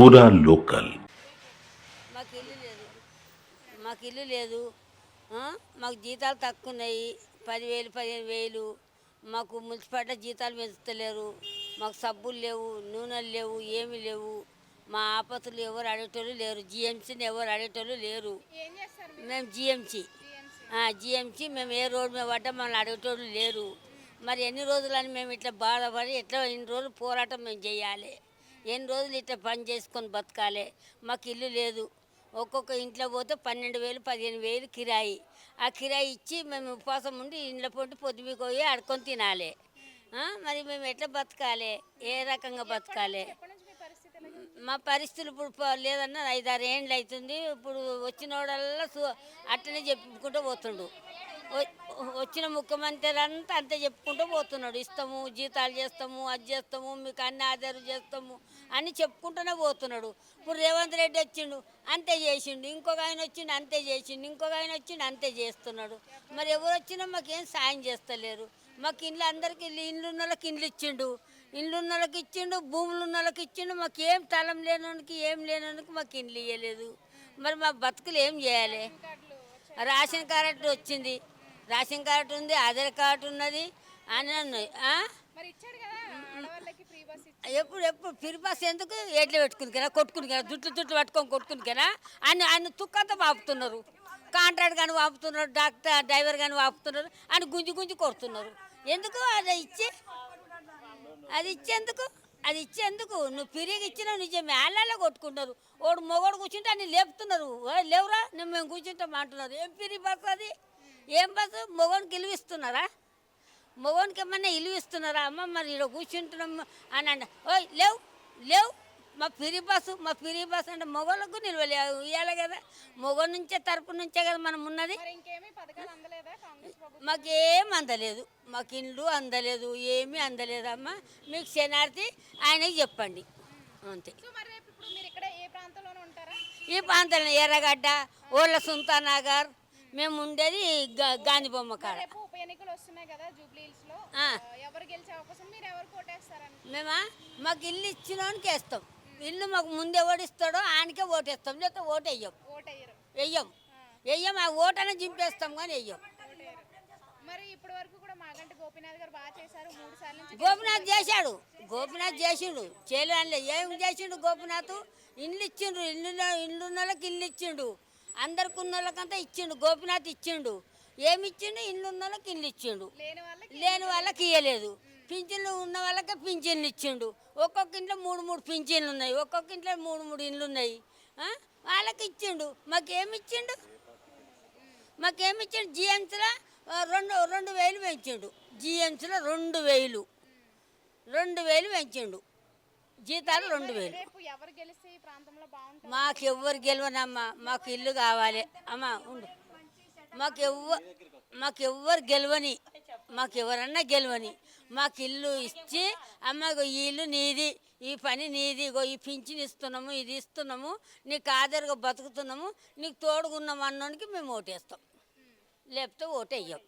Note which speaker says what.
Speaker 1: పూరా లోకల్.
Speaker 2: మాకు ఇల్లు లేదు మాకు ఇల్లు లేదు ఆ? మాకు జీతాలు తక్కువ ఉన్నాయి. 10,000 15,000. మాకు మున్సిపాలిటీ జీతాలు పెంచుతలేరు. మాకు సబ్బులు లేవు, నూనెలు లేవు, ఏమీ లేవు. మా ఆపత్తులు ఎవరు అడేటోళ్ళు లేరు. జిఎంసీని ఎవరు అడేటోళ్ళు లేరు.
Speaker 3: ఏం చేస్తారు మీరు?
Speaker 2: మేము జిఎంసీ మేము ఏ రోడ్డు మీద పడ్డా మమ్మల్ని అడగటోళ్ళు లేరు. మరి ఎన్ని రోజులని మేము ఇట్లా బాధపడి ఎట్లా ఎన్ని రోజులు పోరాటం మేము చేయాలి? ఎన్ని రోజులు ఇట్లా పని చేసుకొని బతకాలి? మాకు ఇల్లు లేదు. ఒక్కొక్క ఇంట్లో పోతే 12,000 15,000 కిరాయి. ఆ కిరాయి ఇచ్చి మేము ఉపవాసం ఉండి ఇంట్లో పొంటి పొద్దుకు పోయి ఆడుకొని తినాలి. మరి మేము ఎట్లా బతకాలి? ఏ రకంగా బతకాలి?
Speaker 3: ఎప్పటి నుంచి మీ పరిస్థితి ఎలా ఉంది?
Speaker 2: మా పరిస్థితులు ఇప్పుడు లేదన్నా 5-6 ఏండ్లు అవుతుంది. ఇప్పుడు వచ్చినోడల్లా అట్టనే చెప్పుకుంటూ పోతుండు. వచ్చిన ముఖ్యమంత్రి అంతా అంతే చెప్పుకుంటూ పోతున్నాడు. ఇస్తాము, జీతాలు చేస్తాము, అది చేస్తాము, మీకు అన్ని ఆధారం చేస్తాము అని చెప్పుకుంటూనే పోతున్నాడు. ఇప్పుడు రేవంత్ రెడ్డి వచ్చిండు, అంతే చేసిండు. ఇంకొక ఆయన వచ్చిండు, అంతే చేసిండు. ఇంకొక ఆయన వచ్చిండు, అంతే చేస్తున్నాడు. మరి ఎవరు వచ్చినా మాకేం సాయం చేస్తలేరు. మాకు ఇండ్లు అందరికి ఇండ్లు ఉన్న వాళ్ళకి ఇండ్లు ఇచ్చిండు, ఇండ్లు ఉన్న వాళ్ళకి ఇచ్చిండు, భూములు ఉన్న వాళ్ళకి ఇచ్చిండు. మాకు ఏం తలం లేనోనికి ఏం లేనోనికి మాకు ఇండ్లు ఇవ్వలేదు. మరి మా బతుకులు ఏం చేయాలి? రేషన్ కార్డు వచ్చింది, రేషన్ కార్డు ఉంది, ఆధార్ కార్డు ఉన్నది అని ఉన్నాయి.
Speaker 3: మరి ఇచ్చాడు కదా ఆడవాళ్ళకి ఫ్రీ బస్
Speaker 2: ఎప్పుడు ఫ్రీ బస్ ఎందుకు? ఏడ్లు పెట్టుకుని కదా, కొట్టుకుని కదా, జుట్లు పట్టుకొని కొట్టుకుని కదా ఆయన తుక్కంతా వాపుతున్నారు. కాంట్రాక్ట్ కానీ వాపుతున్నారు, డ్రైవర్ కానీ వాపుతున్నారు, అని గుంజి కొడుతున్నారు. ఎందుకు అది ఇచ్చేందుకు నువ్వు పిరిగి ఇచ్చినావు నిజం మేళ్ళలో కొట్టుకుంటారు. వాడు మొగోడు కూర్చుంటే అన్ని లేపుతున్నారు. లేవురా మేము కూర్చుంటాం అంటున్నారు. ఏం పిరి బస్సు అది? ఏం బస్సు? మొగోనికి ఇలువిస్తున్నారా? మొగోనికి ఏమన్నా ఇలువిస్తున్నారా? అమ్మ మరి ఇక్కడ కూర్చుంటున్నాం అని అంట. ఓయ్ లేవు మా పిరి బస్సు అంటే మొగోళ్ళకు నిలవలేదు ఇవ్వాలి కదా. మొగోళ్ళ నుంచే తరపు నుంచే కదా మనం ఉన్నది.
Speaker 3: మరి ఇంకేమీ పథకాలు అందలేదా కాంగ్రెస్ ప్రభుత్వం?
Speaker 2: మాకేం అందలేదు, మాకు ఇండ్లు అందలేదు, ఏమీ అందలేదమ్మా. మీకు శనార్థి ఆయనకి చెప్పండి అంతే.
Speaker 3: సో మరి రేపు ఇప్పుడు మీరు ఇక్కడ ఏ ప్రాంతంలోనే ఉంటారా?
Speaker 2: ఈ ప్రాంతంలో ఎర్రగడ్డ, ఓళ్ళ సుల్తానగర్, మేము ఉండేది గాంధీ బొమ్మ కాడ.
Speaker 3: రేపు ఉప ఎన్నికలు వస్తున్నాయి కదా జూబ్లీ హిల్స్ లో, ఎవరు గెలిచే అవకాశం, మీరు ఎవరు కోటేస్తారని?
Speaker 2: మాకు ఇల్లు ఇచ్చినోనికి వేస్తాం. ఇల్లు మాకు ముందు ఎవడు ఇస్తాడో ఆయనకే ఓటేస్తాం, లేకపోతే ఓటు వెయ్యం. ఆ ఓటనే చింపేస్తాం కానీ వెయ్యం.
Speaker 3: మరి ఇప్పటి వరకు కూడా మాగంటి గోపీనాథ్ గారు బాగా చేశారు. 3 సార్లు నుంచి
Speaker 2: గోపీనాథ్ చేసిండు చేయలే. ఏం చేసిండు గోపీనాథ్? ఇల్లు ఇచ్చిండు, ఇల్లున్న వాళ్ళకి ఇల్లు ఇచ్చిండు, అందరికి ఉన్న వాళ్ళకంతా ఇచ్చిండు. గోపీనాథ్ ఇచ్చిండు. ఏమి ఇచ్చిండు? ఇల్లున్న వాళ్ళకి ఇల్లు ఇచ్చిండు, లేని వాళ్ళకి ఇవ్వలేదు. పింఛన్లు ఉన్న వాళ్ళకే పింఛన్లు ఇచ్చిండు. ఒక్కొక్క ఇంట్లో 3 పింఛన్లు ఉన్నాయి, ఒక్కొక్క ఇంట్లో 3 ఇండ్లు ఉన్నాయి. వాళ్ళకి ఇచ్చిండు. మాకేమి ఇచ్చిండు? జిఎంసీలో 2,000 పెంచిండు. జిఎంసీలో 2,000 పెంచిండు. జీతాలు 2,000.
Speaker 3: రేపు ఎవరు గెలిస్తే ఈ ప్రాంతంలో బాగుంటుంది?
Speaker 2: మాకు ఎవ్వరు గెలవనమ్మా, మాకు ఇల్లు కావాలి అమ్మా. ఉండు, మాకెవ్వరు గెలవని, మాకెవరన్నా గెలవని, మాకు ఇల్లు ఇచ్చి అమ్మ ఈ ఇల్లు నీది, ఈ పని నీది, ఈ పింఛన్ ఇస్తున్నాము, ఇది ఇస్తున్నాము, నీకు ఆధారంగా బతుకుతున్నాము, నీకు తోడుగున్నాము అన్నోనికి మేము ఓటేస్తాం, లేకపోతే ఓటేయ్యం.